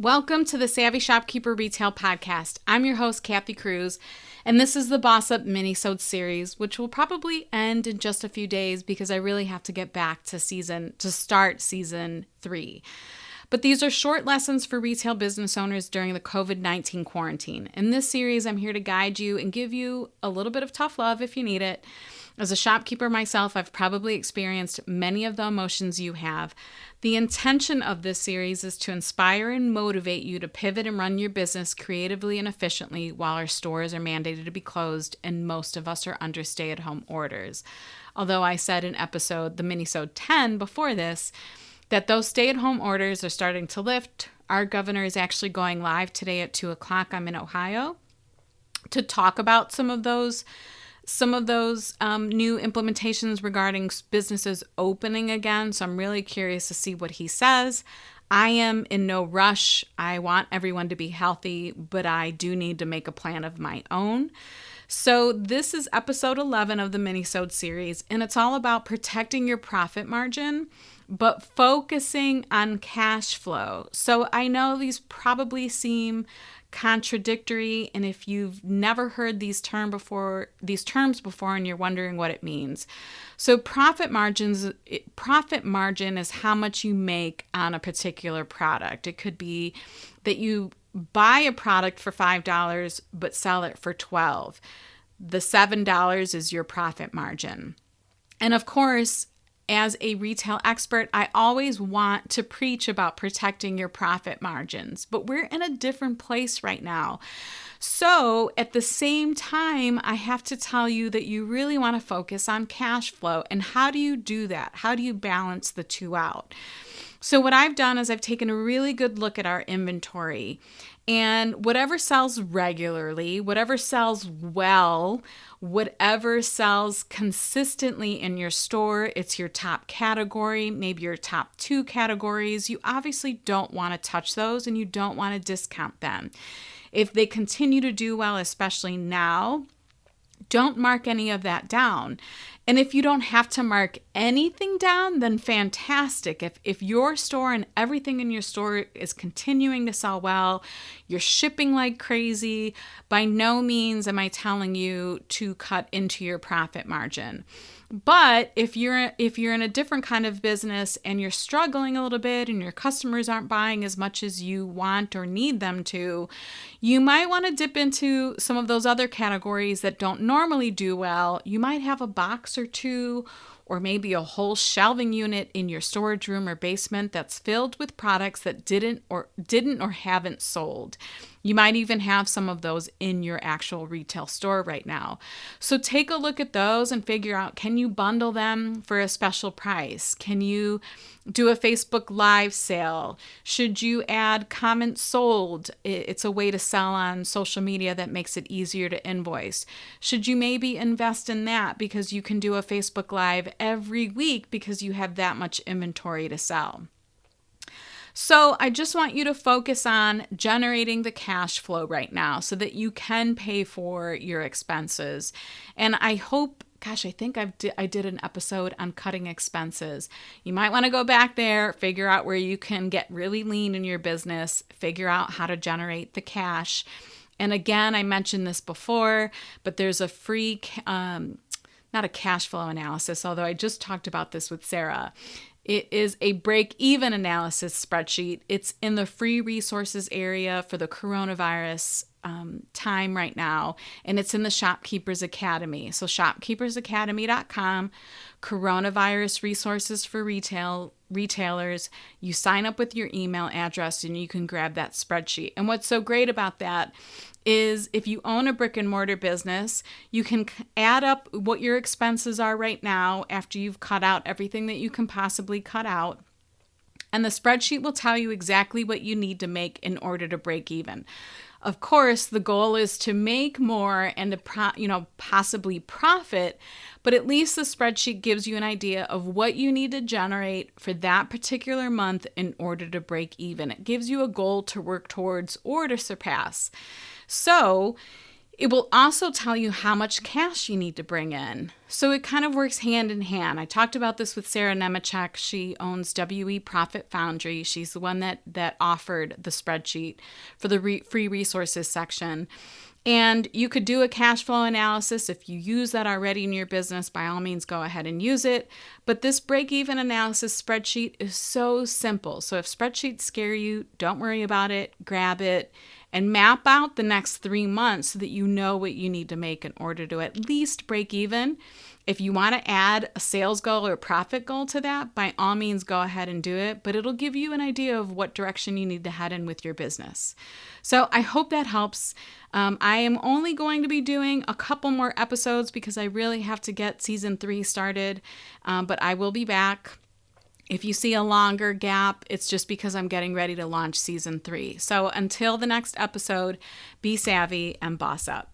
Welcome to the Savvy Shopkeeper Retail Podcast. I'm your host, Kathy Cruz, and this is the Boss Up Minisode Series, which will probably end in just a few days because I really have to get back to start season 3. But these are short lessons for retail business owners during the COVID-19 quarantine. In this series, I'm here to guide you and give you a little bit of tough love if you need it. As a shopkeeper myself, I've probably experienced many of the emotions you have. The intention of this series is to inspire and motivate you to pivot and run your business creatively and efficiently while our stores are mandated to be closed and most of us are under stay-at-home orders. Although I said in the Minisode 10 before this, that those stay-at-home orders are starting to lift. Our governor is actually going live today at 2 o'clock. I'm in Ohio to talk about some of those new implementations regarding businesses opening again. So I'm really curious to see what he says. I am in no rush. I want everyone to be healthy, but I do need to make a plan of my own. So this is episode 11 of the Minisode series, and it's all about protecting your profit margin, but focusing on cash flow. So I know these probably seem contradictory, and if you've never heard these terms before and you're wondering what it means. So profit margin is how much you make on a particular product. It could be that you buy a product for $5 but sell it for $12. The $7 is your profit margin. And of course, as a retail expert, I always want to preach about protecting your profit margins, but we're in a different place right now. So at the same time, I have to tell you that you really want to focus on cash flow. And how do you do that? How do you balance the two out? So what I've done is I've taken a really good look at our inventory, and whatever sells regularly, whatever sells well, whatever sells consistently in your store, it's your top category, maybe your top 2 categories. You obviously don't want to touch those and you don't want to discount them. If they continue to do well, especially now, don't mark any of that down. And if you don't have to mark anything down, then fantastic. If your store and everything in your store is continuing to sell well, you're shipping like crazy, by no means am I telling you to cut into your profit margin. But if you're in a different kind of business and you're struggling a little bit and your customers aren't buying as much as you want or need them to, you might want to dip into some of those other categories that don't normally do well. You might have a box or 2 or maybe a whole shelving unit in your storage room or basement that's filled with products that didn't or haven't sold. You might even have some of those in your actual retail store right now. So take a look at those and figure out, can you bundle them for a special price? Can you do a Facebook Live sale? Should you add comments sold? It's a way to sell on social media that makes it easier to invoice. Should you maybe invest in that because you can do a Facebook Live every week because you have that much inventory to sell? So I just want you to focus on generating the cash flow right now so that you can pay for your expenses. And I hope, I think I did an episode on cutting expenses. You might want to go back there, figure out where you can get really lean in your business, figure out how to generate the cash. And again, I mentioned this before, but there's a free, not a cash flow analysis, although I just talked about this with Sarah. It is a break-even analysis spreadsheet. It's in the free resources area for the coronavirus time right now, and it's in the Shopkeepers Academy. So shopkeepersacademy.com, coronavirus resources for retailers. You sign up with your email address and you can grab that spreadsheet. And what's so great about that is if you own a brick and mortar business, you can add up what your expenses are right now after you've cut out everything that you can possibly cut out. And the spreadsheet will tell you exactly what you need to make in order to break even. Of course, the goal is to make more and to possibly profit, but at least the spreadsheet gives you an idea of what you need to generate for that particular month in order to break even. It gives you a goal to work towards or to surpass. So It will also tell you how much cash you need to bring in. So it kind of works hand in hand. I talked about this with Sarah Nemechek. She owns WE Profit Foundry. She's the one that offered the spreadsheet for the free resources section. And you could do a cash flow analysis. If you use that already in your business, by all means, go ahead and use it. But this break-even analysis spreadsheet is so simple. So if spreadsheets scare you, don't worry about it. Grab it and map out the next 3 months so that you know what you need to make in order to at least break even. If you want to add a sales goal or a profit goal to that, by all means, go ahead and do it. But it'll give you an idea of what direction you need to head in with your business. So I hope that helps. I am only going to be doing a couple more episodes because I really have to get season 3 started. But I will be back. If you see a longer gap, it's just because I'm getting ready to launch season 3. So until the next episode, be savvy and boss up.